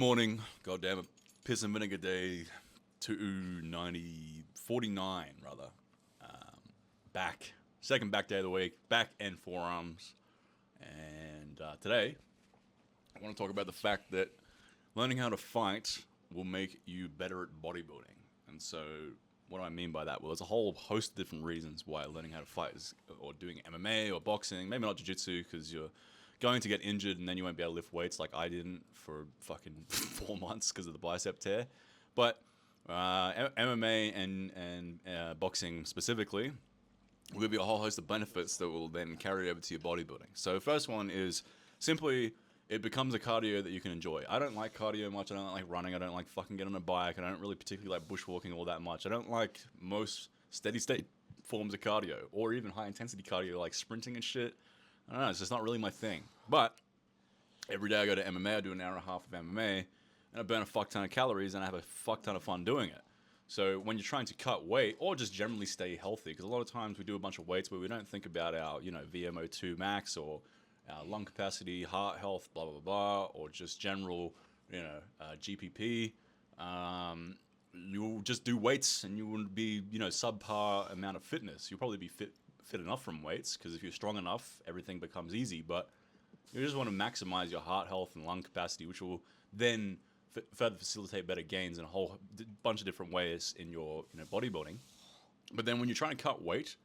morning, goddamn it, piss and vinegar day 249 rather. Back, second back day of the week, back and forearms. And today, I want to talk about the fact that learning how to fight will make you better at bodybuilding. And so, what do I mean by that? Well, there's a whole host of different reasons why learning how to fight is, or doing MMA or boxing, maybe not jiu-jitsu, because you're going to get injured and then you won't be able to lift weights like I didn't for fucking 4 months because of the bicep tear. But MMA and boxing specifically will give you a whole host of benefits that will then carry over to your bodybuilding. So the first one is simply it becomes a cardio that you can enjoy. I don't like cardio much. I don't like running. I don't like fucking getting on a bike. I don't really particularly like bushwalking all that much. I don't like most steady state forms of cardio or even high intensity cardio like sprinting and shit. I don't know. It's just not really my thing. But every day I go to MMA. I do an hour and a half of MMA and I burn a fuck ton of calories and I have a fuck ton of fun doing it. So when you're trying to cut weight or just generally stay healthy, because a lot of times we do a bunch of weights where we don't think about our, VMO2 max or our lung capacity, heart health, blah, blah, blah, or just general, GPP. You'll just do weights and you wouldn't be, subpar amount of fitness. You'll probably be fit enough from weights because if you're strong enough, everything becomes easy. But you just want to maximize your heart health and lung capacity, which will then further facilitate better gains in a whole bunch of different ways in your bodybuilding. But then when you're trying to cut weight,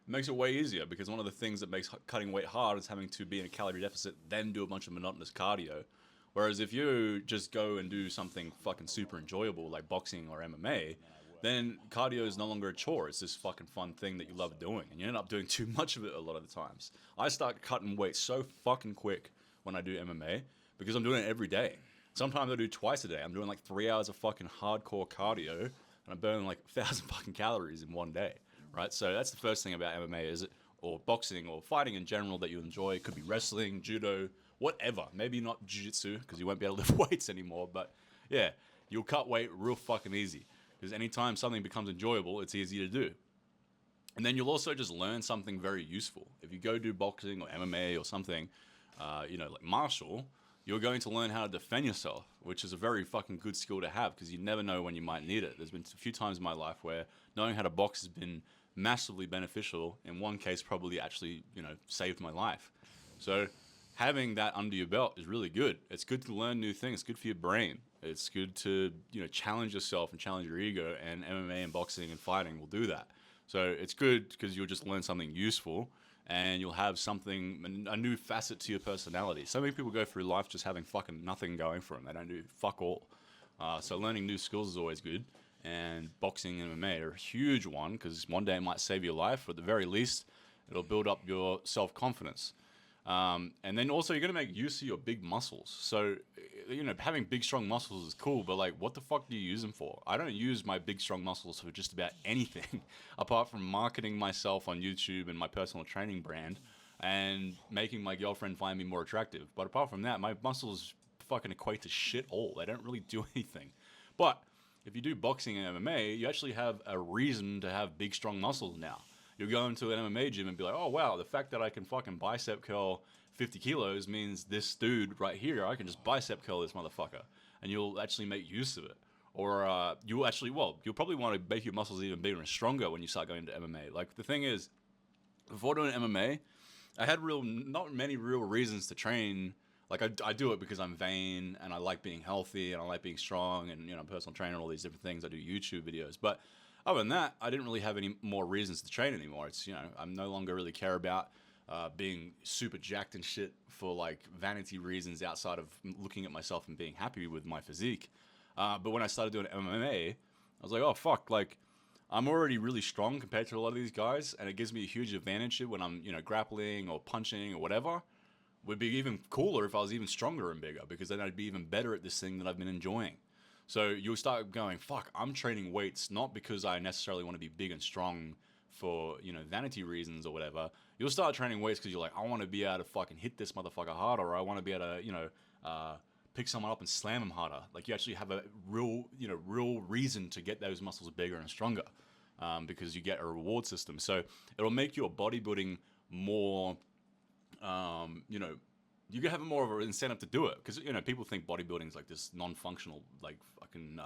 it makes it way easier because one of the things that makes cutting weight hard is having to be in a calorie deficit, then do a bunch of monotonous cardio. Whereas if you just go and do something fucking super enjoyable like boxing or MMA, then cardio is no longer a chore. It's this fucking fun thing that you love doing. And you end up doing too much of it a lot of the times. I start cutting weight so fucking quick when I do MMA because I'm doing it every day. Sometimes I do twice a day. I'm doing like 3 hours of fucking hardcore cardio and I'm burning like 1,000 fucking calories in one day, right? So that's the first thing about MMA or boxing or fighting in general that you enjoy. It could be wrestling, judo, whatever. Maybe not jiu-jitsu because you won't be able to lift weights anymore. But yeah, you'll cut weight real fucking easy because anytime something becomes enjoyable, it's easy to do. And then you'll also just learn something very useful. If you go do boxing or MMA or something, like martial, you're going to learn how to defend yourself, which is a very fucking good skill to have because you never know when you might need it. There's been a few times in my life where knowing how to box has been massively beneficial. In one case, probably actually, saved my life. So having that under your belt is really good. It's good to learn new things. It's good for your brain. It's good to, challenge yourself and challenge your ego, and MMA and boxing and fighting will do that. So it's good because you'll just learn something useful and you'll have something, a new facet to your personality. So many people go through life just having fucking nothing going for them. They don't do fuck all. So learning new skills is always good. And boxing and MMA are a huge one because one day it might save your life, or at the very least, it'll build up your self-confidence. And then also you're going to make use of your big muscles. So, having big, strong muscles is cool, but like, what the fuck do you use them for? I don't use my big, strong muscles for just about anything apart from marketing myself on YouTube and my personal training brand and making my girlfriend find me more attractive. But apart from that, my muscles fucking equate to shit all. They don't really do anything. But if you do boxing and MMA, you actually have a reason to have big, strong muscles now. You'll go into an MMA gym and be like, oh, wow, the fact that I can fucking bicep curl 50 kilos means this dude right here, I can just bicep curl this motherfucker. And you'll actually make use of it. Or you'll probably want to make your muscles even bigger and stronger when you start going into MMA. Like, the thing is, before doing MMA, I had not many real reasons to train. Like, I do it because I'm vain and I like being healthy and I like being strong and, personal trainer and all these different things. I do YouTube videos. But other than that, I didn't really have any more reasons to train anymore. It's, I'm no longer really care about being super jacked and shit for like vanity reasons outside of looking at myself and being happy with my physique. But when I started doing MMA, I was like, oh fuck, like I'm already really strong compared to a lot of these guys, and it gives me a huge advantage when I'm, grappling or punching or whatever. Would be even cooler if I was even stronger and bigger because then I'd be even better at this thing that I've been enjoying. So you'll start going, fuck, I'm training weights not because I necessarily want to be big and strong for, vanity reasons or whatever. You'll start training weights because you're like, I want to be able to fucking hit this motherfucker harder, or I want to be able to, pick someone up and slam them harder. Like you actually have a real reason to get those muscles bigger and stronger because you get a reward system. So it'll make your bodybuilding more, you're gonna have more of an incentive to do it because people think bodybuilding is like this non-functional, like fucking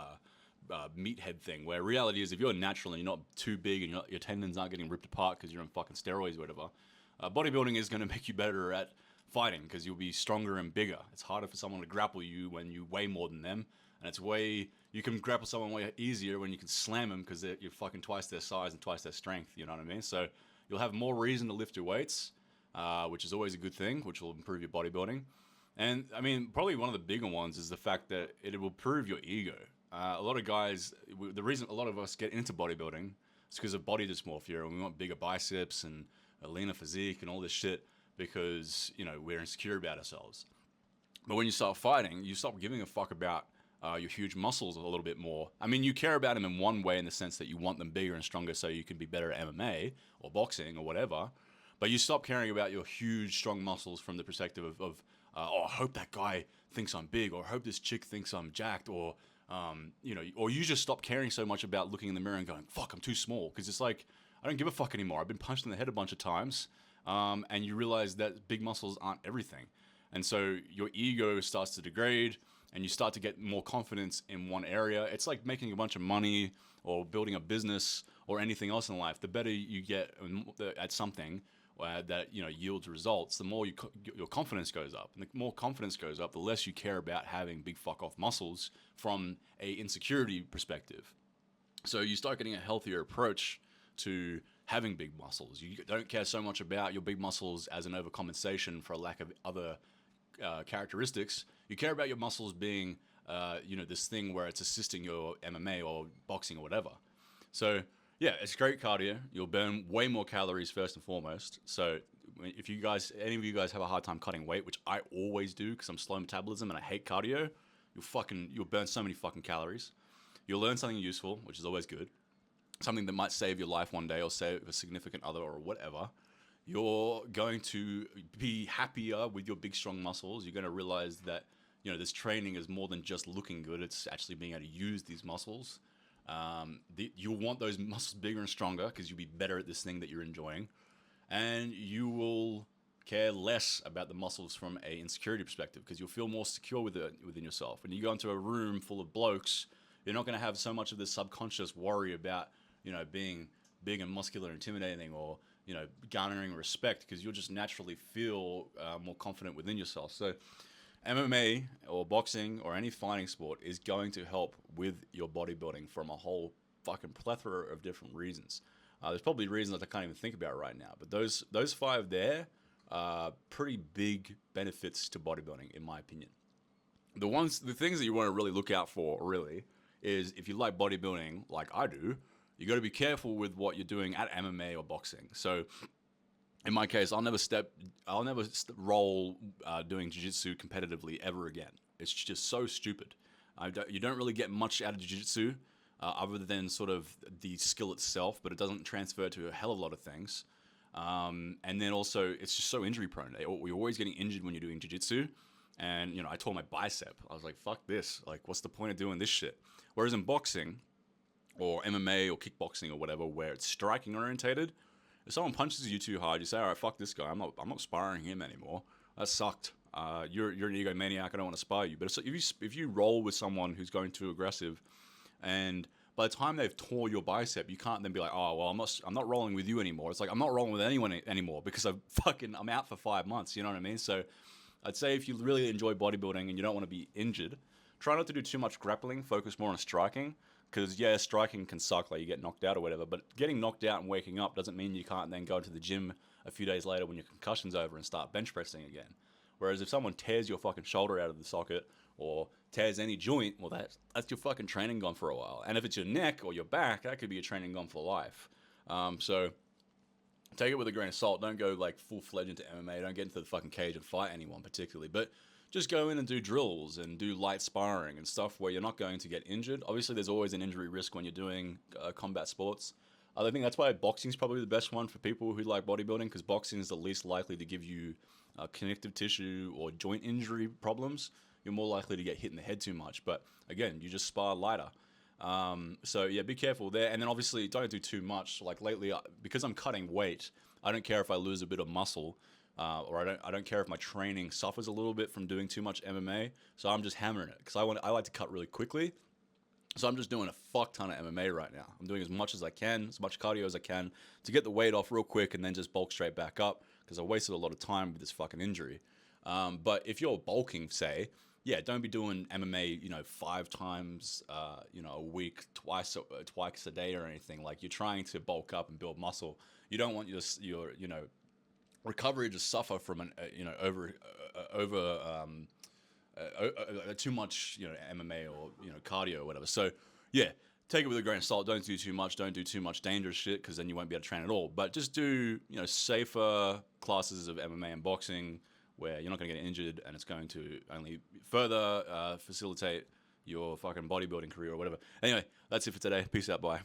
meathead thing. Where reality is, if you're natural and you're not too big and your tendons aren't getting ripped apart because you're on fucking steroids or whatever, bodybuilding is gonna make you better at fighting because you'll be stronger and bigger. It's harder for someone to grapple you when you weigh more than them, and you can grapple someone way easier when you can slam them because you're fucking twice their size and twice their strength. You know what I mean? So you'll have more reason to lift your weights, which is always a good thing, which will improve your bodybuilding. And I mean, probably one of the bigger ones is the fact that it will improve your ego. A lot of guys, the reason a lot of us get into bodybuilding is because of body dysmorphia, and we want bigger biceps and a leaner physique and all this shit because we're insecure about ourselves. But when you start fighting, you stop giving a fuck about your huge muscles a little bit more. I mean, you care about them in one way in the sense that you want them bigger and stronger so you can be better at MMA or boxing or whatever. But you stop caring about your huge, strong muscles from the perspective of I hope that guy thinks I'm big, or I hope this chick thinks I'm jacked, or or you just stop caring so much about looking in the mirror and going, fuck, I'm too small. Because it's like, I don't give a fuck anymore. I've been punched in the head a bunch of times. And you realize that big muscles aren't everything. And so your ego starts to degrade and you start to get more confidence in one area. It's like making a bunch of money or building a business or anything else in life. The better you get at something that yields results, the more your confidence goes up. And the more confidence goes up, the less you care about having big fuck off muscles from a insecurity perspective. So you start getting a healthier approach to having big muscles. You don't care so much about your big muscles as an overcompensation for a lack of other characteristics. You care about your muscles being, this thing where it's assisting your MMA or boxing or whatever. So yeah, it's great cardio. You'll burn way more calories first and foremost. So if any of you guys have a hard time cutting weight, which I always do because I'm slow metabolism and I hate cardio, you'll burn so many fucking calories. You'll learn something useful, which is always good. Something that might save your life one day or save a significant other or whatever. You're going to be happier with your big, strong muscles. You're going to realize that, this training is more than just looking good. It's actually being able to use these muscles. You'll want those muscles bigger and stronger because you'll be better at this thing that you're enjoying. And you will care less about the muscles from a insecurity perspective because you'll feel more secure within yourself. When you go into a room full of blokes, you're not going to have so much of this subconscious worry about being big and muscular and intimidating or, garnering respect because you'll just naturally feel more confident within yourself. So MMA or boxing or any fighting sport is going to help with your bodybuilding from a whole fucking plethora of different reasons. There's probably reasons that I can't even think about right now, but those 5 there are pretty big benefits to bodybuilding, in my opinion. The things that you want to really look out for, really, is if you like bodybuilding like I do, you got to be careful with what you're doing at MMA or boxing. So in my case, I'll never roll doing jiu-jitsu competitively ever again. It's just so stupid. You don't really get much out of jiu-jitsu other than sort of the skill itself, but it doesn't transfer to a hell of a lot of things. And then also, it's just so injury prone. You're always getting injured when you're doing jiu-jitsu. And, I tore my bicep. I was like, fuck this. Like, what's the point of doing this shit? Whereas in boxing or MMA or kickboxing or whatever, where it's striking orientated, if someone punches you too hard, you say, all right, fuck this guy. I'm not sparring him anymore. That sucked. You're an egomaniac. I don't want to spar you. But if you roll with someone who's going too aggressive, and by the time they've tore your bicep, you can't then be like, oh, well, I'm not rolling with you anymore. It's like, I'm not rolling with anyone anymore because I'm out for 5 months. You know what I mean? So I'd say if you really enjoy bodybuilding and you don't want to be injured, try not to do too much grappling. Focus more on striking. Because, yeah, striking can suck, like you get knocked out or whatever, but getting knocked out and waking up doesn't mean you can't then go to the gym a few days later when your concussion's over and start bench pressing again. Whereas if someone tears your fucking shoulder out of the socket or tears any joint, well, that's your fucking training gone for a while. And if it's your neck or your back, that could be your training gone for life. So take it with a grain of salt. Don't go like full-fledged into MMA. Don't get into the fucking cage and fight anyone particularly. But just go in and do drills and do light sparring and stuff where you're not going to get injured. Obviously, there's always an injury risk when you're doing combat sports. I think that's why boxing is probably the best one for people who like bodybuilding, because boxing is the least likely to give you connective tissue or joint injury problems. You're more likely to get hit in the head too much. But again, you just spar lighter. So yeah, be careful there. And then obviously don't do too much. Like lately, because I'm cutting weight, I don't care if I lose a bit of muscle. or I don't care if my training suffers a little bit from doing too much MMA. So I'm just hammering it because I like to cut really quickly. So I'm just doing a fuck ton of MMA right now. I'm doing as much as I can, as much cardio as I can to get the weight off real quick and then just bulk straight back up because I wasted a lot of time with this fucking injury. But if you're bulking, say, yeah, don't be doing MMA, 5 times, a week, twice a day or anything. Like, you're trying to bulk up and build muscle. You don't want your recovery to suffer from too much, MMA or cardio or whatever. So yeah, take it with a grain of salt. Don't do too much. Don't do too much dangerous shit because then you won't be able to train at all. But just do safer classes of MMA and boxing where you're not going to get injured and it's going to only further facilitate your fucking bodybuilding career or whatever. Anyway, that's it for today. Peace out. Bye.